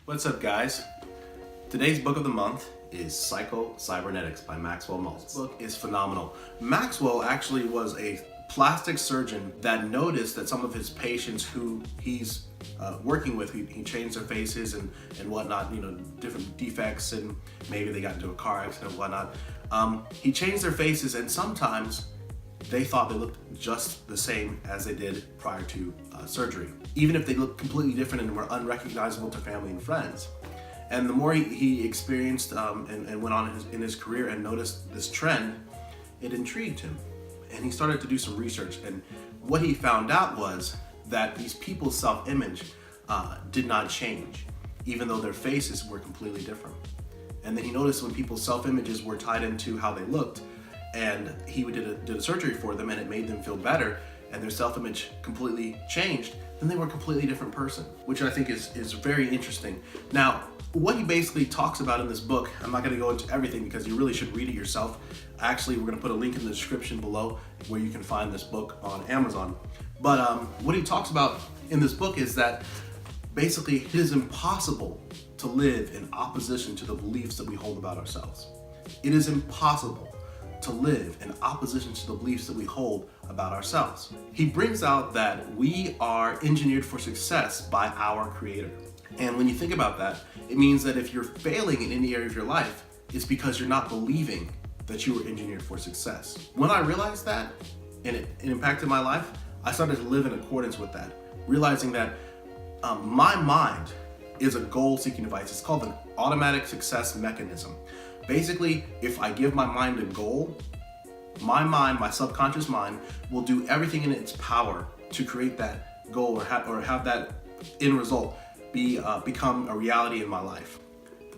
What's up, guys? Today's book of the month is Psycho-Cybernetics by Maxwell Maltz. This book is phenomenal. Maxwell actually was a plastic surgeon that noticed that some of his patients who he's working with, he changed their faces and whatnot, different defects, and maybe they got into a car accident and whatnot. He changed their faces, and sometimes they thought they looked just the same as they did prior to surgery, even if they looked completely different and were unrecognizable to family and friends. And the more he experienced and went on in his career and noticed this trend, it intrigued him. And he started to do some research. And what he found out was that these people's self-image did not change, even though their faces were completely different. And then he noticed when people's self-images were tied into how they looked, and he did a surgery for them and it made them feel better, and their self-image completely changed, then they were a completely different person, which I think is very interesting. Now, what he basically talks about in this book, I'm not going to go into everything because you really should read it yourself. Actually, we're going to put a link in the description below where you can find this book on Amazon. But what he talks about in this book is that basically it is impossible to live in opposition to the beliefs that we hold about ourselves. It is impossible to live in opposition to the beliefs that we hold about ourselves. He brings out that we are engineered for success by our Creator. And when you think about that, it means that if you're failing in any area of your life, it's because you're not believing that you were engineered for success. When I realized that, and it impacted my life, I started to live in accordance with that, realizing that my mind is a goal-seeking device. It's called an automatic success mechanism. Basically, if I give my mind a goal, my subconscious mind, will do everything in its power to create that goal or have that end result become a reality in my life.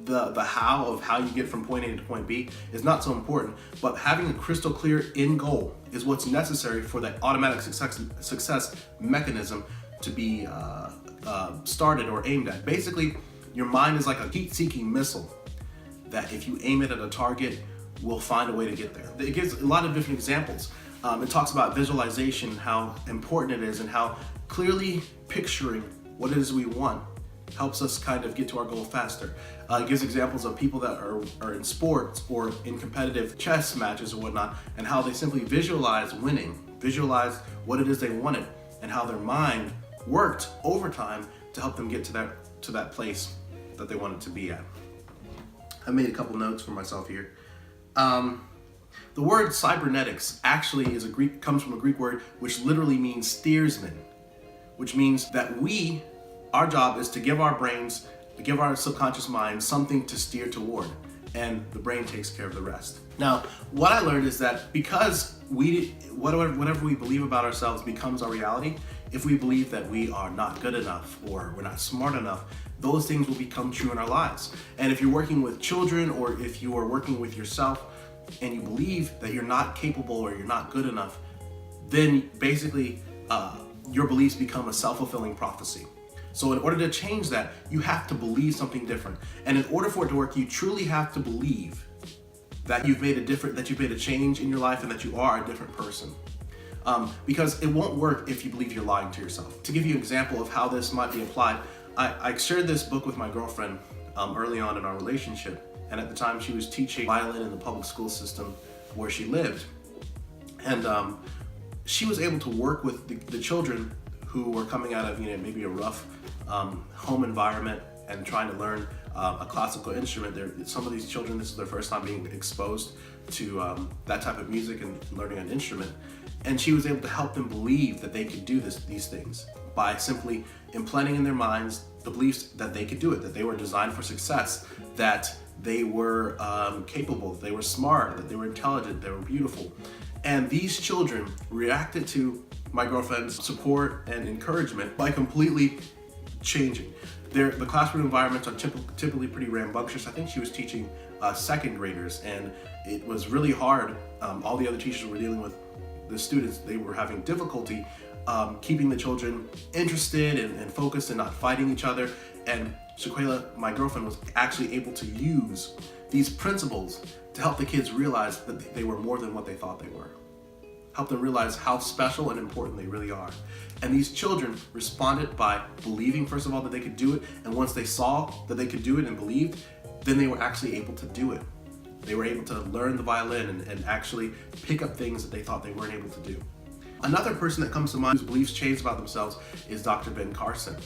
The how of how you get from point A to point B is not so important, but having a crystal clear end goal is what's necessary for that automatic success mechanism to be started or aimed at. Basically, your mind is like a heat-seeking missile that if you aim it at a target, will find a way to get there. It gives a lot of different examples. It talks about visualization, how important it is, and how clearly picturing what it is we want helps us kind of get to our goal faster. It gives examples of people that are in sports or in competitive chess matches or whatnot, and how they simply visualize winning, visualize what it is they wanted, and how their mind worked overtime to help them get to that place that they wanted to be at. I made a couple notes for myself here. The word cybernetics actually comes from a Greek word which literally means steersman, which means that our job is to give our subconscious mind something to steer toward, and the brain takes care of the rest. Now, what I learned is that because whatever we believe about ourselves becomes our reality. If we believe that we are not good enough or we're not smart enough, those things will become true in our lives. And if you're working with children, or if you are working with yourself and you believe that you're not capable or you're not good enough, then basically your beliefs become a self-fulfilling prophecy. So in order to change that, you have to believe something different. And in order for it to work, you truly have to believe that you've made a change in your life and that you are a different person. Because it won't work if you believe you're lying to yourself. To give you an example of how this might be applied, I shared this book with my girlfriend early on in our relationship, and at the time she was teaching violin in the public school system where she lived. And she was able to work with the children who were coming out of maybe a rough home environment and trying to learn a classical instrument. Some of these children, this is their first time being exposed to that type of music and learning an instrument. And she was able to help them believe that they could do these things by simply implanting in their minds the beliefs that they could do it, that they were designed for success, that they were capable, that they were smart, that they were intelligent, they were beautiful. And these children reacted to my girlfriend's support and encouragement by completely changing. The classroom environments are typically pretty rambunctious. I think she was teaching second graders, and it was really hard. All the other teachers were dealing with the students. They were having difficulty keeping the children interested and focused and not fighting each other. And Shaquela, my girlfriend, was actually able to use these principles to help the kids realize that they were more than what they thought they were. help them realize how special and important they really are. And these children responded by believing, first of all, that they could do it. And once they saw that they could do it and believed, then they were actually able to do it. They were able to learn the violin and actually pick up things that they thought they weren't able to do. Another person that comes to mind whose beliefs changed about themselves is Dr. Ben Carson.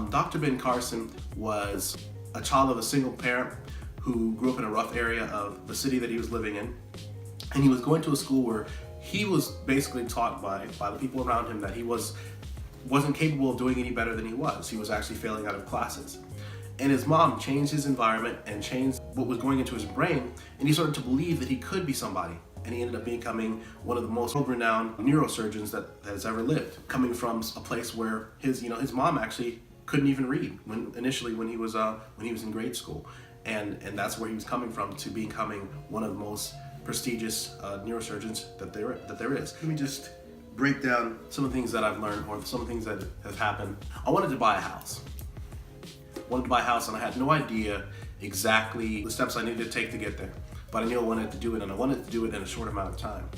Dr. Ben Carson was a child of a single parent who grew up in a rough area of the city that he was living in. And he was going to a school where he was basically taught by the people around him that he wasn't capable of doing any better than he was. He was actually failing out of classes. And his mom changed his environment and changed what was going into his brain, and he started to believe that he could be somebody. And he ended up becoming one of the most world-renowned neurosurgeons that has ever lived, coming from a place where his mom actually couldn't even read when he was in grade school. And that's where he was coming from, to becoming one of the most prestigious neurosurgeons that there is. Let me just break down some of the things that I've learned, or some of the things that have happened. I wanted to buy a house. And I had no idea exactly the steps I needed to take to get there. But I knew I wanted to do it, and I wanted to do it in a short amount of time.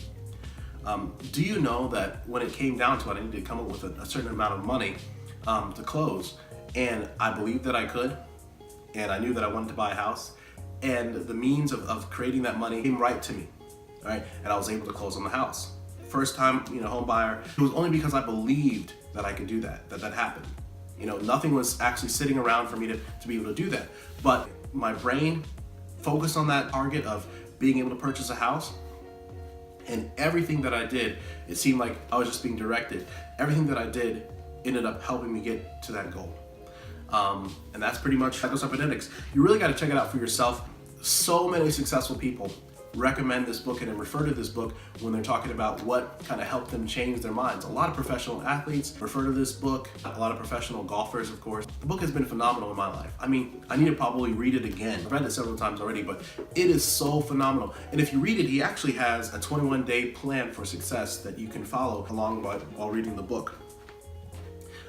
Do you know that when it came down to it, I needed to come up with a certain amount of money to close, and I believed that I could, and I knew that I wanted to buy a house, and the means of creating that money came right to me, right? And I was able to close on the house. First time, home buyer. It was only because I believed that I could do that happened. Nothing was actually sitting around for me to be able to do that. But my brain focused on that target of being able to purchase a house, and everything that I did, it seemed like I was just being directed. Everything that I did ended up helping me get to that goal. And that's pretty much Psycho-Cybernetics. You really got to check it out for yourself. So many successful people recommend this book and refer to this book when they're talking about what kind of helped them change their minds. A lot of professional athletes refer to this book, a lot of professional golfers, of course. The book has been phenomenal in my life. I mean, I need to probably read it again. I've read it several times already, but it is so phenomenal. And if you read it, he actually has a 21-day plan for success that you can follow along while reading the book.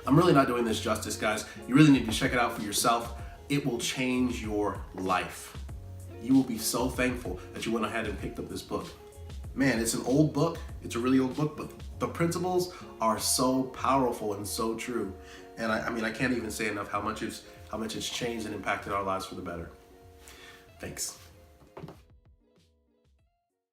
I'm really not doing this justice, guys. You really need to check it out for yourself. It will change your life. You will be so thankful that you went ahead and picked up this book. Man, it's an old book. It's a really old book, but the principles are so powerful and so true. And I can't even say enough how much it's changed and impacted our lives for the better. Thanks.